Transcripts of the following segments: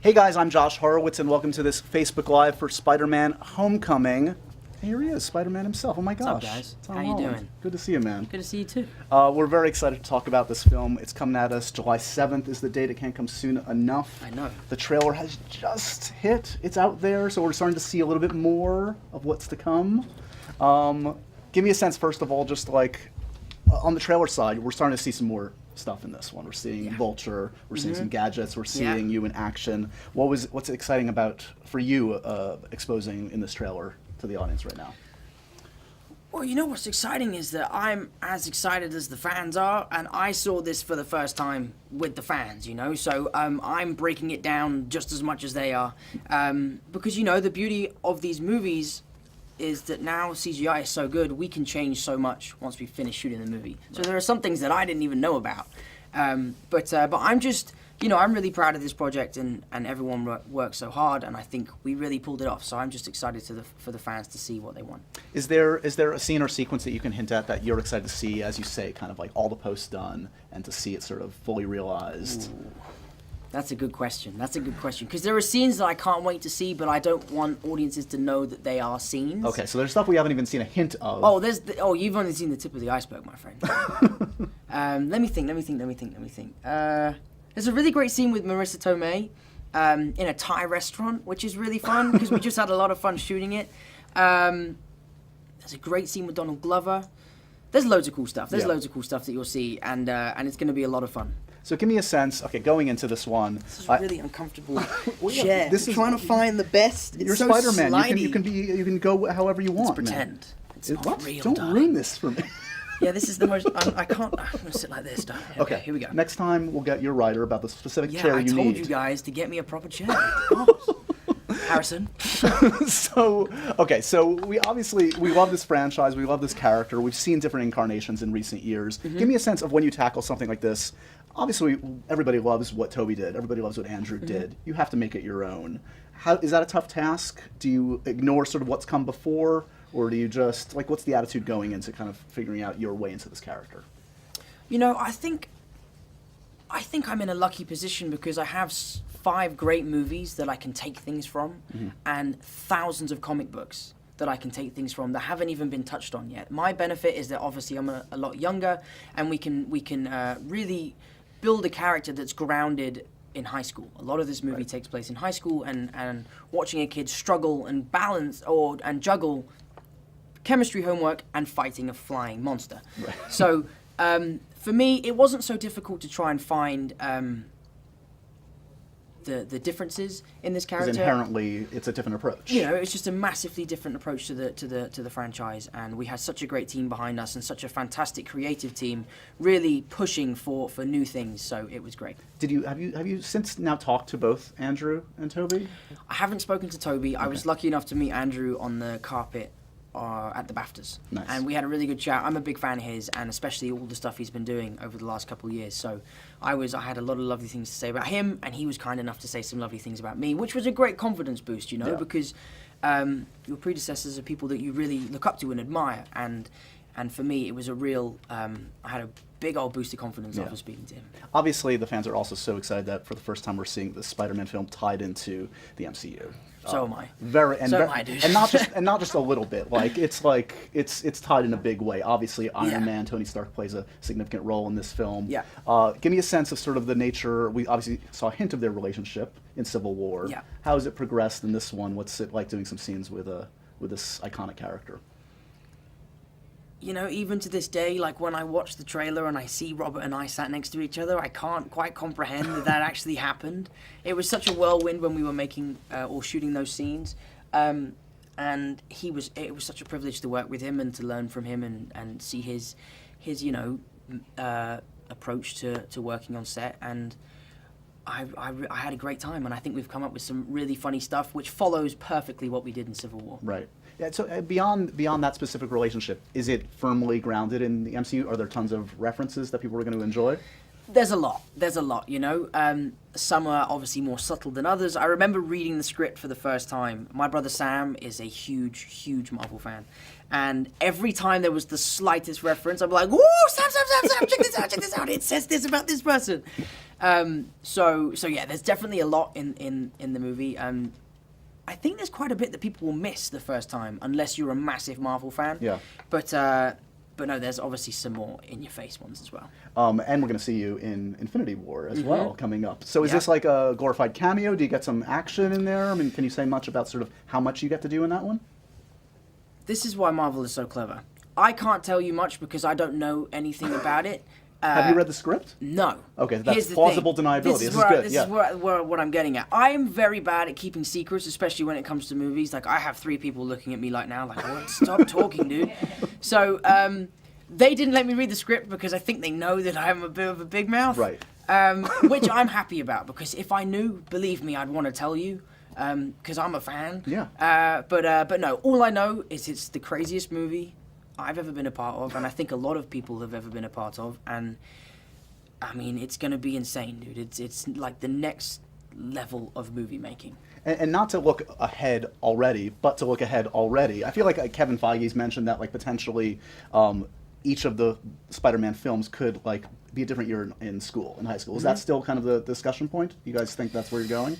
Hey guys, I'm Josh Horowitz, and welcome to this Facebook Live for Spiderman Homecoming. Here he is, Spider-Man himself. Oh my gosh. What's up, guys? Tom How you Holland. doing? Good to see you, man. Good to see you too. We're very excited to talk about this film. It's coming at us. July 7th is the date. It can't come soon enough. I know. The trailer has just hit. It's out there, so we're starting to see a little bit more of what's to come. Give me a sense, first of all, just like on the trailer side, we're starting to see some more stuff in this one. We're seeing Vulture, we're seeing some gadgets, we're seeing you in action. What's exciting about for you exposing in this trailer to the audience right now? Well, you know what's exciting is that I'm as excited as the fans are, and I saw this for the first time with the fans, you know, so I'm breaking it down just as much as they are, because, you know, the beauty of these movies is that now CGI is so good, we can change so much once we finish shooting the movie. So there are some things that I didn't even know about, but I'm just, you know, I'm really proud of this project, and everyone worked so hard, and I think we really pulled it off. So I'm just excited for the fans to see what they want. Is there a scene or sequence that you can hint at that you're excited to see, as you say, kind of like all the posts done, and to see it sort of fully realized? Ooh. That's a good question. Because there are scenes that I can't wait to see, but I don't want audiences to know that they are scenes. Okay, so there's stuff we haven't even seen a hint of. Oh, you've only seen the tip of the iceberg, my friend. Let me think. There's a really great scene with Marissa Tomei in a Thai restaurant, which is really fun because we just had a lot of fun shooting it. There's a great scene with Donald Glover. There's loads of cool stuff. Loads of cool stuff that you'll see, and it's going to be a lot of fun. So give me a sense, okay, going into this one. This is a really uncomfortable chair. This I'm is trying to find the best. You're so Spider-Man. slidey. You can go however you want. Let's pretend. Man. It's not what? real, Don't darling. ruin this for me. Yeah, this is the most. I can't. I'm gonna sit like this, darling. Okay, here we go. Next time we'll get your writer about the specific Yeah, chair I you told need. you guys to get me a proper chair. God. Harrison. So we love this franchise. We love this character. We've seen different incarnations in recent years. Give me a sense of when you tackle something like this. Obviously, everybody loves what Toby did. Everybody loves what Andrew did. You have to make it your own. Is that a tough task? Do you ignore sort of what's come before, or do you just what's the attitude going into kind of figuring out your way into this character? You know, I think I'm in a lucky position because I have 5 great movies that I can take things from, and thousands of comic books that I can take things from that haven't even been touched on yet. My benefit is that obviously I'm a lot younger, and we can really build a character that's grounded in high school. A lot of this movie takes place in high school, and watching a kid struggle and balance and juggle chemistry homework and fighting a flying monster. Right. So for me, it wasn't so difficult to try and find the differences in this character. Because inherently, it's a different approach. You know, it's just a massively different approach to the franchise, and we had such a great team behind us and such a fantastic creative team, really pushing for new things. So it was great. Have you since now talked to both Andrew and Toby? I haven't spoken to Toby. Okay. I was lucky enough to meet Andrew on the carpet at the BAFTAs. Nice. And we had a really good chat. I'm a big fan of his, and especially all the stuff he's been doing over the last couple of years. So I had a lot of lovely things to say about him, and he was kind enough to say some lovely things about me, which was a great confidence boost, you know, because your predecessors are people that you really look up to and admire, and for me it was a real, I had a big old boost of confidence after speaking to him. Obviously, the fans are also so excited that for the first time we're seeing the Spider-Man film tied into the MCU. So am I. And not just a little bit. It's tied in a big way. Obviously, Iron Man, Tony Stark plays a significant role in this film. Yeah. Give me a sense of sort of the nature. We obviously saw a hint of their relationship in Civil War. Yeah. How has it progressed in this one? What's it like doing some scenes with this iconic character? You know, even to this day, like when I watch the trailer and I see Robert and I sat next to each other, I can't quite comprehend that actually happened. It was such a whirlwind when we were making or shooting those scenes, and it was such a privilege to work with him and to learn from him and see his you know approach to working on set, and I had a great time, and I think we've come up with some really funny stuff which follows perfectly what we did in Civil War. Right. Yeah, so beyond that specific relationship, is it firmly grounded in the MCU? Are there tons of references that people are going to enjoy? There's a lot, you know. Some are obviously more subtle than others. I remember reading the script for the first time. My brother Sam is a huge Marvel fan. And every time there was the slightest reference, I'd be like, "Woo, Sam, check this out. It says this about this person." So yeah, there's definitely a lot in the movie. I think there's quite a bit that people will miss the first time, unless you're a massive Marvel fan. Yeah. But no, there's obviously some more in-your-face ones as well. And we're going to see you in Infinity War as well coming up. So is Yeah. this like a glorified cameo? Do you get some action in there? I mean, can you say much about sort of how much you get to do in that one? This is why Marvel is so clever. I can't tell you much because I don't know anything about it. Have you read the script? No. Okay, that's Here's the plausible thing. deniability. This is where good, This yeah. is where what I'm getting at. I am very bad at keeping secrets, especially when it comes to movies. Like, I have 3 people looking at me like now, like, what? Stop talking, dude. So, they didn't let me read the script because I think they know that I'm a bit of a big mouth. Right. Which I'm happy about, because if I knew, believe me, I'd want to tell you, because I'm a fan. Yeah. But no, all I know is it's the craziest movie I've ever been a part of, and I think a lot of people have ever been a part of, and I mean, it's going to be insane, dude. It's like the next level of movie making. And not to look ahead already, but to look ahead already. I feel like Kevin Feige's mentioned that like potentially each of the Spider-Man films could like be a different year in school, in high school. Is that still kind of the discussion point? You guys think that's where you're going?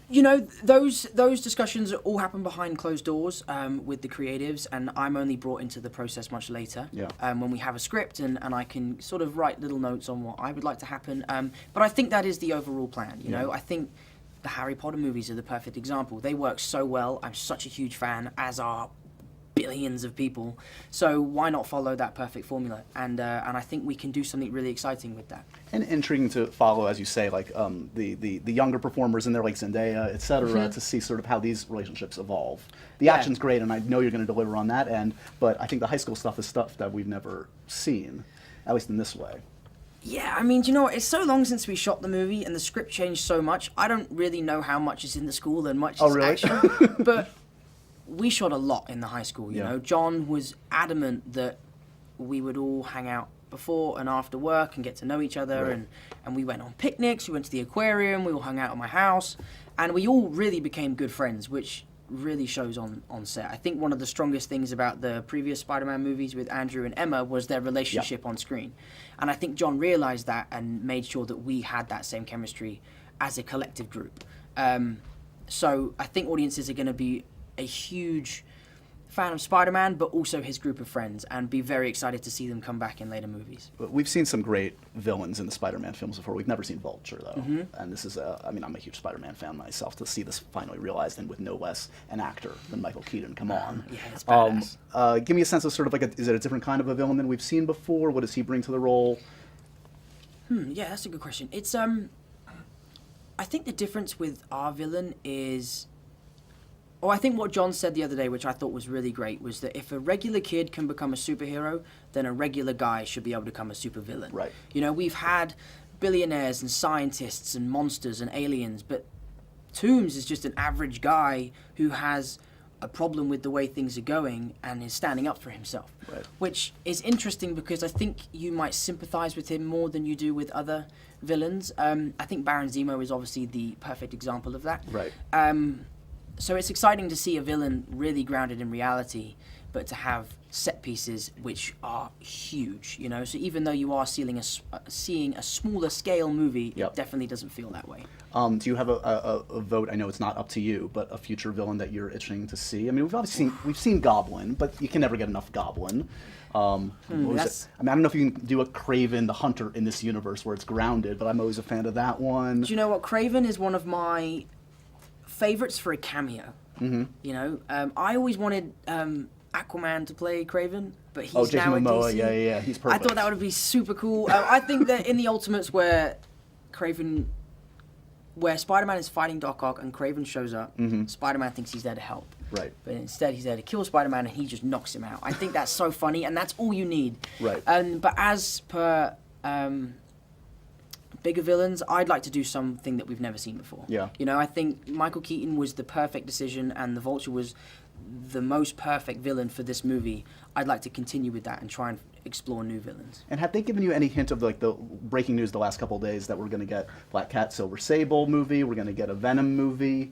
You know, those discussions all happen behind closed doors with the creatives, and I'm only brought into the process much later. Yeah. When we have a script and I can sort of write little notes on what I would like to happen. But I think that is the overall plan, you know. I think the Harry Potter movies are the perfect example. They work so well. I'm such a huge fan, as are billions of people. So why not follow that perfect formula? And I think we can do something really exciting with that. And intriguing to follow, as you say, like the younger performers in there, like Zendaya, et cetera, to see sort of how these relationships evolve. The action's great, and I know you're going to deliver on that end, but I think the high school stuff is stuff that we've never seen, at least in this way. Yeah, I mean, do you know what? It's so long since we shot the movie, and the script changed so much. I don't really know how much is in the school and much is action. But we shot a lot in the high school, you know. John was adamant that we would all hang out before and after work and get to know each other, and we went on picnics, we went to the aquarium, we all hung out at my house, and we all really became good friends, which really shows on set. I think one of the strongest things about the previous Spider-Man movies with Andrew and Emma was their relationship on screen. And I think John realized that and made sure that we had that same chemistry as a collective group. So I think audiences are going to be a huge fan of Spider-Man, but also his group of friends, and be very excited to see them come back in later movies. We've seen some great villains in the Spider-Man films before. We've never seen Vulture, though. And this is, I mean, I'm a huge Spider-Man fan myself. To see this finally realized, and with no less an actor than Michael Keaton, come on. Yeah, it's badass. Give me a sense of sort of like, is it a different kind of a villain than we've seen before? What does he bring to the role? Yeah, that's a good question. It's, I think the difference with our villain is... Oh, I think what John said the other day, which I thought was really great, was that if a regular kid can become a superhero, then a regular guy should be able to become a supervillain. Right. You know, we've had billionaires and scientists and monsters and aliens, but Toombs is just an average guy who has a problem with the way things are going and is standing up for himself. Right. Which is interesting because I think you might sympathize with him more than you do with other villains. I think Baron Zemo is obviously the perfect example of that. Right. So it's exciting to see a villain really grounded in reality, but to have set pieces which are huge, you know? So even though you are seeing a smaller scale movie, it definitely doesn't feel that way. Do you have a vote? I know it's not up to you, but a future villain that you're itching to see? I mean, we've seen Goblin, but you can never get enough Goblin. I mean, I don't know if you can do a Kraven the Hunter in this universe where it's grounded, but I'm always a fan of that one. Do you know what? Kraven is one of my favorites for a cameo. You know, I always wanted Aquaman to play Kraven, but he's Jason now Momoa, at DC. yeah, he's perfect. I thought that would be super cool. I think that in the Ultimates where Spider-Man is fighting Doc Ock and Kraven shows up, Spider-Man thinks he's there to help. Right. But instead he's there to kill Spider-Man and he just knocks him out. I think that's so funny, and that's all you need. Right. But as per bigger villains, I'd like to do something that we've never seen before. Yeah. You know, I think Michael Keaton was the perfect decision, and the Vulture was the most perfect villain for this movie. I'd like to continue with that and try and explore new villains. And have they given you any hint of like the breaking news the last couple of days that we're going to get Black Cat, Silver Sable movie, we're going to get a Venom movie?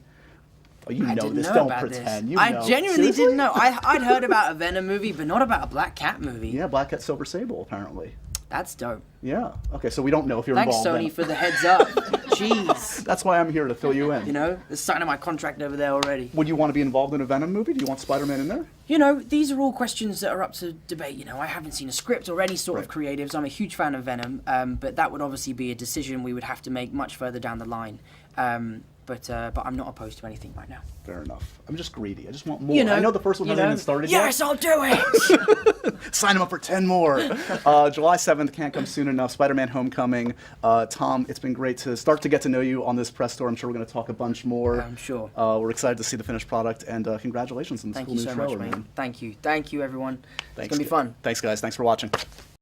Oh, you know this. Don't pretend. You know. I genuinely didn't know. I'd heard about a Venom movie, but not about a Black Cat movie. Yeah, Black Cat, Silver Sable, apparently. That's dope. Yeah. Okay, so we don't know if you're Thanks, involved. Sony, then. for the heads up. Jeez. That's why I'm here to fill you in. You know, there's signing my contract over there already. Would you want to be involved in a Venom movie? Do you want Spider-Man in there? You know, these are all questions that are up to debate. You know, I haven't seen a script or any sort of creatives. I'm a huge fan of Venom, but that would obviously be a decision we would have to make much further down the line. But I'm not opposed to anything right now. Fair enough. I'm just greedy. I just want more. You know, I know the first one hasn't even started yet. Yes, I'll do it! Sign him up for 10 more. July 7th can't come soon enough. Spider-Man Homecoming. Tom, it's been great to start to get to know you on this press tour. I'm sure we're going to talk a bunch more. I'm sure. We're excited to see the finished product, and congratulations on this Thank cool you new so trailer, much, man. mate. Thank you, everyone. Thanks, It's going to be fun. Thanks, guys. Thanks for watching.